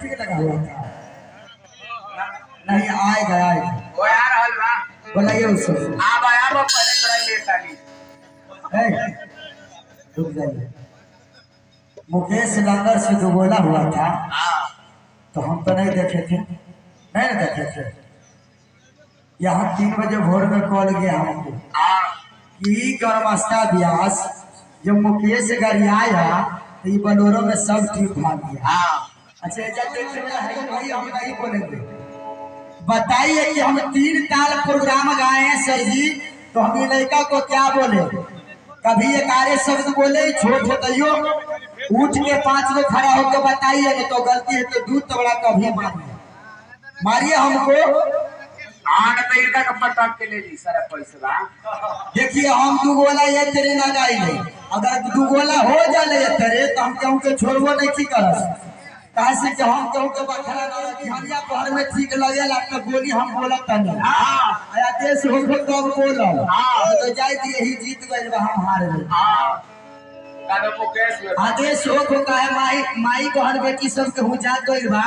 ठीक लगा हुआ था नहीं आएगा आएगा वो यार हलवा बुलाइए उसको आप आया वो पहले कराई लेता नहीं रुक जाइए। मुकेश लंगर से जो बोला हुआ था तो हम तो नहीं देखे थे नहीं ना देखे थे। यहाँ 3 बजे भोर में कॉल गया हमको कि गर्मस्था व्यास जब मुकेश गाड़ी आया तो ये बलोरो में सब ट्यूब भाग गया। अच्छा जब देखे है कि भाई हम नहीं बोलेंगे बताइए कि हम 3 ताल प्रोग्राम गाए हैं सर जी तो हम ये लड़का को क्या बोले कभी एक आरे शब्द बोले छोट होते उठ के 5 लोग खड़ा होकर बताइए नहीं तो गलती है तो दूध तबड़ा कभी मारिए हमको के ले ली सारा पैसा। देखिए हम 2 गोला ये तेरे ना गाई नहीं अगर 2 गोला हो जाए तेरे तो हम केहू के छोड़बो नहीं की कर कहा से कि हम केहू के बखरा ना कि हरिया पहर में ठीक लगेला तो गोली हम बोलत नहीं आया देश हो तो कब बोलो तो जाय दी यही जीत गइल बा हम हार गए आदेश हो को कहे माई माई बहन बेटी सब के हो जा गइल बा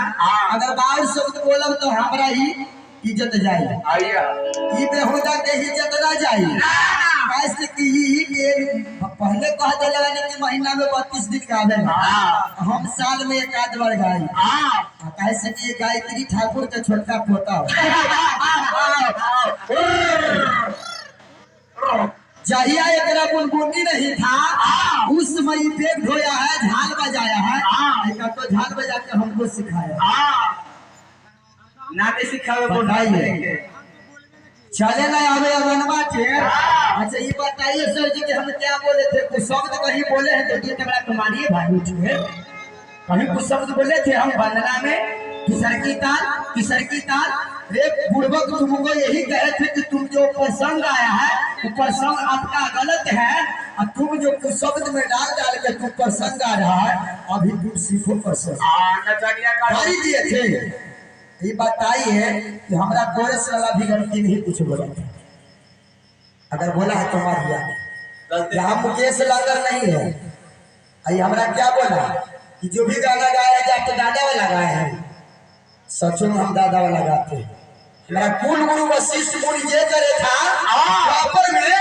अगर बाहर शब्द बोलब तो हमरा ही इज्जत जाए ई बेहुदा के इज्जत ना जाए कैसे कि ई के पहले कह देले कि महीना में 32 दिन का आवेला हम साल में एक आध बार गाई कैसे कि गायत्री ठाकुर के छोटा पोता जहिया एकरा बुनबुनी नहीं था उस समय बेग धोया है झाल बजाया है एक तो झाल बजा के हमको सिखाया नाते सिखावे बताइए चले ना आवे अगनवा के। अच्छा ये बताइए सर जी कि हम क्या बोले थे कुछ शब्द कहीं बोले हैं तो ये तबला तुम्हारी भाई उठे कहीं कुछ शब्द बोले थे हम वंदना में किसर की ताल रे बुड़बक तुमको यही कहे थे कि तुम जो प्रसंग आया है वो प्रसंग आपका गलत है और तुम जो कुछ शब्द में डाल के तुम प्रसंग आ रहा है अभी तुम सीखो प्रसंग दिए थे। ये बताइए कि हमारा कोरस वाला भी गलती नहीं कुछ बोला अगर बोला है तो मारिया यहाँ मुकेश लंगर नहीं है आई हमारा क्या बोला कि जो भी गाना गाया जाते दादा वाला गाए हैं सचो में हम दादा वाला गाते हैं। हमारा कुल गुरु वशिष्ठ मुनि जे करे था वापर में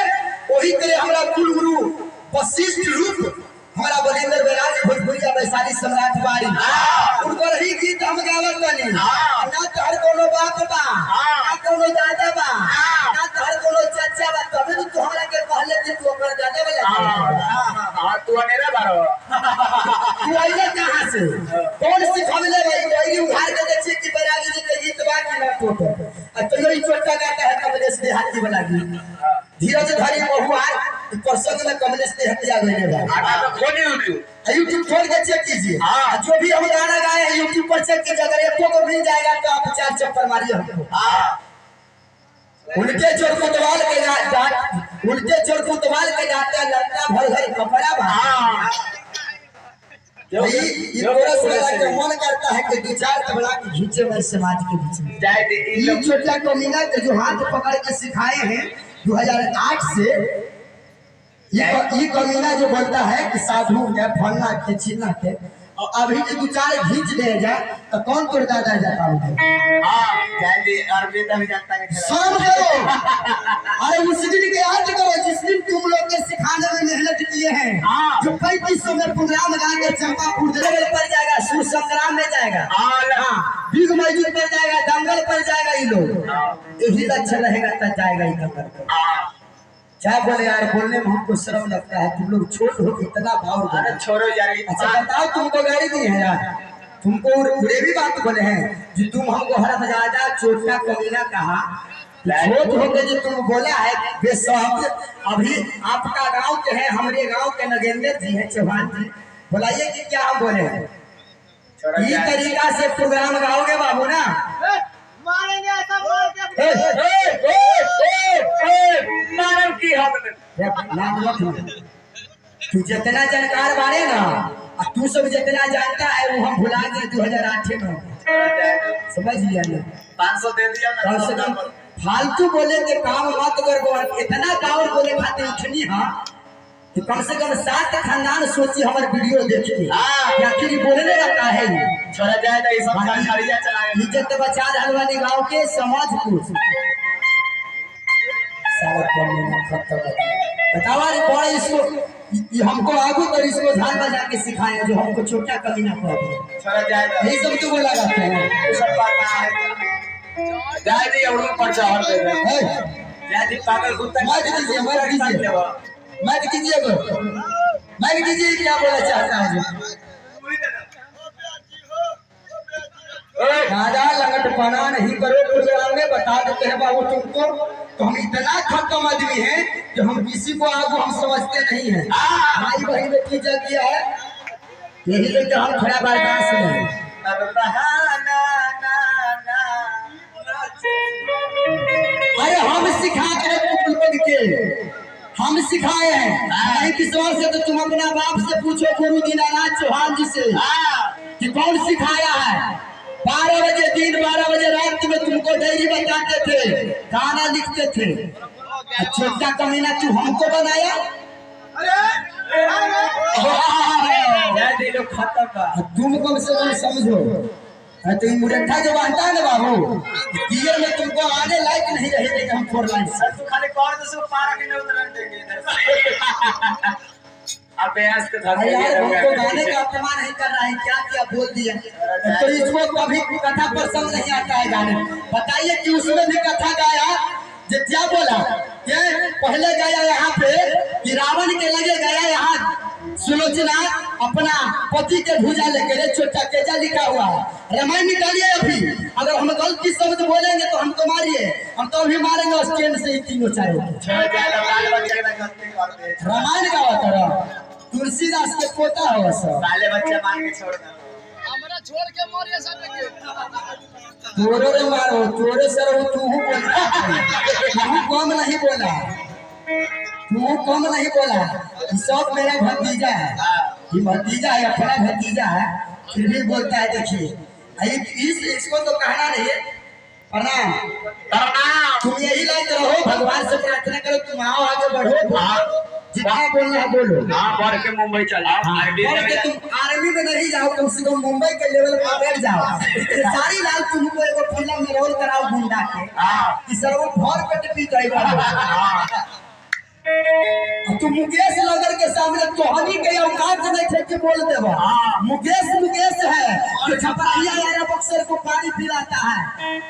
वही करे हमारा कुल गुरु वशिष्ठ रूप हमारा बलिंदर बैराज भोजपुरिया वैशाली सम्राट बारी उनको रही गीत हम गावत बनी ना तोहर कोनो बाप बा ना कोनो दादा बा ना तोहर कोनो चाचा बा तबे तो तोहरा के पहले दिन तू ओकर दादा वाला तू अनेरा बारो तू आइले कहां से कौन सिखावले भाई कोई उधार के देखिए कि बैराज जी के गीत बा कि ना फोटो तो यही छोटा गाता है कमलेश देहाती वाला गीत धीरज धरी बहुआर प्रसंग में कमलेश देहाती आ गए बा यूट्यूब खोल के चेक कीजिए जो भी हम गाना गाए हैं यूट्यूब पर चेक कीजिए अगर एको को मिल जाएगा तो आप 4 चप्पल मारिए हमको उनके चोर कोतवाल के जाते लड़का भर भर कपड़ा भा ये कोरस वाला का मन करता है कि 2-4 तबला के खींचे हुए समाज के बीच में ये छोटा कमीना के जो हाथ पकड़ के सिखाए हैं 2008 से ये कमीना जो बोलता है कि साधु या फलना के चिन्ह के और अभी जो 2-4 खींच दे जाए तो कौन तो दादा जाता अरे उस दिन के याद करो जिस दिन तुम लोग के सिखाने में मेहनत किए हैं जो 3500 में प्रोग्राम गा के चंपापुर पर जाएगा सुसंग्राम में जाएगा बिग मस्जिद पर जाएगा दंगल पर जाएगा ये लोग यही अच्छा रहेगा तब जाएगा ये दंगल क्या बोले यार बोलने में हमको शर्म लगता है तुम लोग छोट हो इतना भाव छोड़ो यार। अच्छा बताओ तुमको गाड़ी दी है यार तुमको बुरे भी बात बोले हैं जो तुम हमको हरमजादा चोटा कमीना कहा छोट होके जो तुम बोला है बेशक अभी आपका गांव के है हमारे गांव के नगेंद्र जी हैं चौहान जी बोलाइए कि क्या हम बोले हैं ये तरीका से प्रोग्राम गाओगे बाबू ना मारेंगे ऐसा मार के मारम की तू जितना जानकार बारे ना तू सब जितना जानता है वो हम भुला गए 2008 में समझ लिया ना 500 दे दिया कम से कम फालतू बोले के काम मत कर इतना पावर बोले खाते उठनी हाँ कि कम से कम 7 खानदान सोची हमारे वीडियो देखिए आखिर बोलने का है छोड़ा जाए तो ये सब झाड़िया चलाएंगे। इज्जत बचा रहलवानी गांव के समाज कुछ साला कम खत्म बतावा रे बड़ा इसको ये हमको आगू कर इसको झाल बजा के सिखाए जो हमको छोटा कमीना कर दिया। छोड़ा जाए तो यही सब तो बोला जाता है ये सब बात है। जाए दी और ऊपर चढ़ दे जाए दी पागल कुत्ता मत कीजिए मत कीजिए क्या बोला चाहता है दादा लंगट पना नहीं करो प्रोग्राम में बता देते हैं बाबू तुमको तो हम इतना खत्म आदमी हैं कि हम किसी को आगू हम समझते नहीं है भाई बहन में की जाती है यही लेकर हम खड़ा बर्दाश्त नहीं अरे हम सिखाते हैं तुम लोग के हम सिखाए हैं नहीं विश्वास है तो तुम अपना बाप से पूछो गुरु दीनानाथ चौहान जी से कि कौन सिखाया है 12 बजे दिन 12 बजे रात में तुमको डायरी बताते थे गाना लिखते थे छोटा कमीना तू हमको बनाया लोग खत्म का तुम कम से कम समझो तो ये मुरट्ठा जो बनता है ना बाबू दियर में तुमको आने लायक नहीं रहेगा हम 4 लाइन सर तू खाली कौन तो सब पारा के नहीं उतरन देंगे अबे आज के धर यार हमको गाने का अपमान नहीं कर रहा है क्या क्या बोल दिया तो इसको कभी कथा पसंद नहीं आता है गाने बताइए कि उसमें भी कथा गाया जो क्या बोला कि पहले गया यहाँ पे कि रावण के लगे गया यहाँ सुलोचना अपना पति के भुजा लेकर छोटा केजा लिखा हुआ है रामायण निकालिए अभी अगर हम गलती शब्द बोलेंगे तो हमको मारिए हम तो अभी मारेंगे स्टैंड से ही तीनों चारों रामायण का होता तुलसीदास के पोता हो सब साले बच्चे मार के छोड़ दो हमरा छोड़ के मारिए सब तोरो रे मारो तोरे सर तू बोला तू कम नहीं बोला तू कम नहीं बोला सब मेरा भतीजा है ये भतीजा है अपना भतीजा है फिर भी बोलता है देखिए इसको तो कहना नहीं है प्रणाम तुम यही लायक रहो भगवान से प्रार्थना करो तुम आओ आगे बढ़ो जितना बोलना है बोलो बढ़ के मुंबई चला तुम आर्मी में नहीं जाओ कम से कम मुंबई के लेवल पर बैठ जाओ सारी लाल तुमको एगो फिल्म में रोल कराओ गुंडा के कि सर वो भर पेट पी जाएगा तुम मुकेश नगर के सामने तोहनी के औकात नहीं थे कि बोल देबो मुकेश है जो छपराइया यार बक्सर को पानी पिलाता है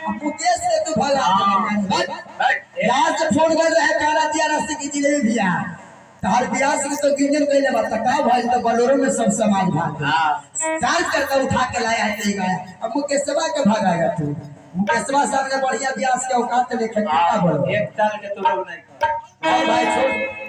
अब मुकेश से तो भला यहाँ से फोन कर रहे काला दिया रास्ते की जिलेबी भी है हर बियाह से तो गिनर कइले बात का भाई तो बलोरो में सब सामान भाग चार्ज करके उठा के लाया है ते गया अब मुकेशवा के भागाएगा तू मुकेशवा सामने बढ़िया बियाह के औकात देखे कितना बोलो एक साल के तो लोग नहीं भाई छोड़